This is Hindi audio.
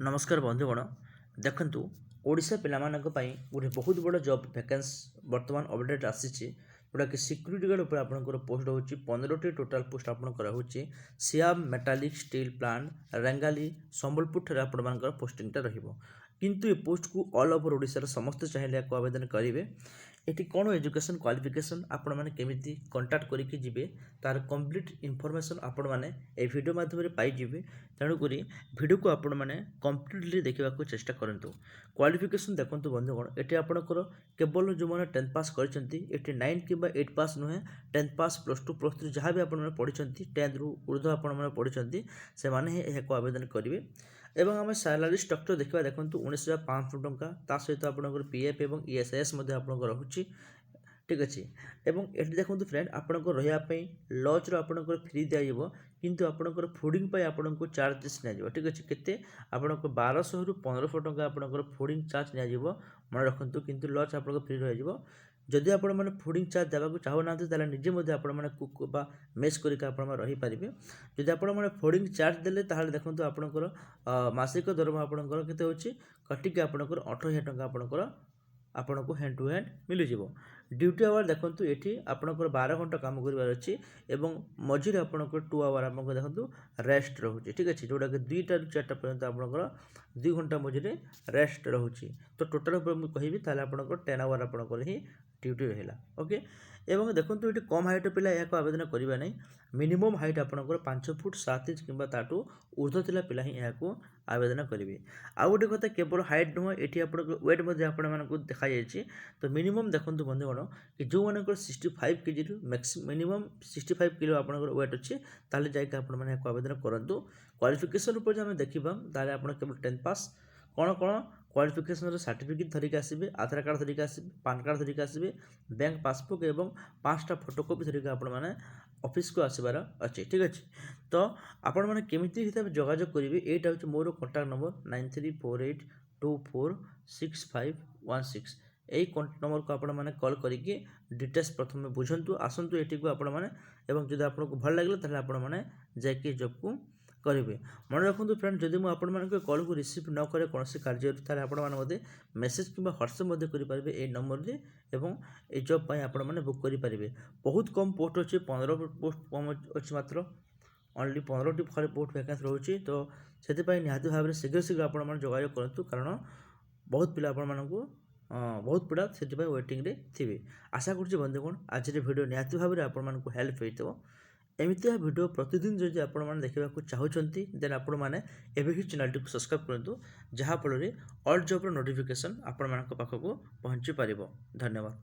नमस्कार बंधुगण देखु ओडिशा पिलामानक पई गोटे बहुत बड़ जॉब वैकेंसी वर्तमान अपडेट आसी जोटा कि सिक्यूरीटी गार्ड उपर आपनकर पोस्ट होची 15टी टोटाल पोस्ट आपनकर होची Shyam metallic steel plant Rengali Sambalpur ठारे आपनकर पोस्टिंगटा रहिबो किंतु ए पोस्ट को ऑल ओवर ओडिशा समस्त चाहिए को आवेदन करेंगे ये कौन एजुकेशन क्वालिफिकेशन आपण मैंने केमिति कंटाक्ट करके जिबे तार कंप्लीट इनफॉरमेशन आपण मैंने ए वीडियो माध्यम पाइबे तेणुक वीडियो को आपण मैंने कंप्लीटली देखा चेष्टा करूँ क्वालिफिकेशन देखो बंधुगण ये आपंकर केवल जो मैंने 10th पास कर 9 कि 8 पास नुहे 10th पास +2 +3 जहाँ भी आपने पढ़ी 10th रु ऊर्ध्व आपने पढ़ी से आवेदन करेंगे एवं आम सैलरी स्ट्रक्चर देखा देखो 19,500 टंका ता सहित आपंकर पीएफ और ईएसआईएस आपंकर रोचे ठीक अच्छे एवं ये देखो फ्रेंड आपंकर रही लॉज आपंकर फ्री दिज्व किंतु आपंकर फूडिंग आपको चार्जेस निया ठीक अच्छे केते आपंकर 1200 रु 1500 टंका आपंकर फूडिंग चार्ज निया मन रखु किंतु लॉज आप फ्री रही जदि आपण मैंने फूडिंग चार्ज देवाक चाहूना निजे मैंने कुक बा मेस करके रहीपर जदि आप फूडिंग चार्ज देते देखो आपंकर मासिक दरमा आपंकर के कटिक आपंकर 18,000 टंका आपंकर आपको हैंड टू हैंड मिल जाव ड्यूटी आवर देखो ये आपंकर 12 घंटा काम करार अच्छी और मझे आपंकर 2 आवर आपको देखो रेस्ट रोचे ठीक अच्छे जोटा कि 2टा ରୁ 4टा पर्यंत आपंकर 2 घंटा मझे रेस्ट रोचे तो टोटाल मुझे कहि आपंकर 10 आवर आपंकर ही ड्यूटी रहा ओके एवं देखो ये कम हाइट पिला या आवेदन करेंगे ना मिनिमम हाइट आपंकर 5 फुट 7 इंच कि ताठू ऊर्ध्व थिला पिला ही यहाँ आवेदन करेंगे आउ गोटे कथा केवल हाइट नुह ये वेट आपको देखा जाए तो मिनिमम देखो बंधुगण कि जो मानकर 65 केजी मिनिमम 65 किलो आपंकर वेट अच्छे ताले जाके आपने आवेदन करूँ क्वालिफिकेशन उपर आम देखा ताले आप केवल 10th पास कौन कौन क्वालिफिकेशन सर्टिफिकेट धरिक आसबे आधार कार्ड धरिक आसबे पान कार्ड धरिक आसबे बैंक पासबुक एवं 5टा फोटोकॉपी धरिक आपने ऑफिस को आसबार अच्छे ठीक अच्छे तो आपण मैंने केमिति जोगाजोग करेंगे यहाँ हूँ मोर कॉन्टाक्ट नंबर 9348246516 यही कॉन्टाक्ट नंबर को आपण मैंने कॉल करके डिटेल्स प्रथम बुझंतु आसंतु एटी को आपण मैंने एवं जब आपको भल लगे ताहले आपण मैंने जाके जॉब को करेंगे मन रखु फ्रेंड जदि मुझे कॉल को रिसीव न करे कौन कार्य आपने मेसेज कि व्हाट्सएप करेंगे ये नंबर से एवं ये जॉब आपने बुक करेंगे बहुत कम पोस्ट अच्छे 15 पोस्ट कम अच्छी मात्र ओनली 15टी पोस्ट वैकेंसी रोचे तो से निहाती भाव में शीघ्र शीघ्र आप जोगाजोग करूँ कारण बहुत पिला आपको बहुत पिला से वेटिंग थे आशा करुँच बंधुगण आज वीडियो निहाती भाव में आपको हेल्प हो एमतीया वीडियो प्रतिदिन जदि आपने देखा चाहते देन आपण मैंने ही चैनल को सब्सक्राइब करूँ जहाँफल ऑल जॉब नोटिफिकेशन आपण पाखक पहुँची पार धन्यवाद।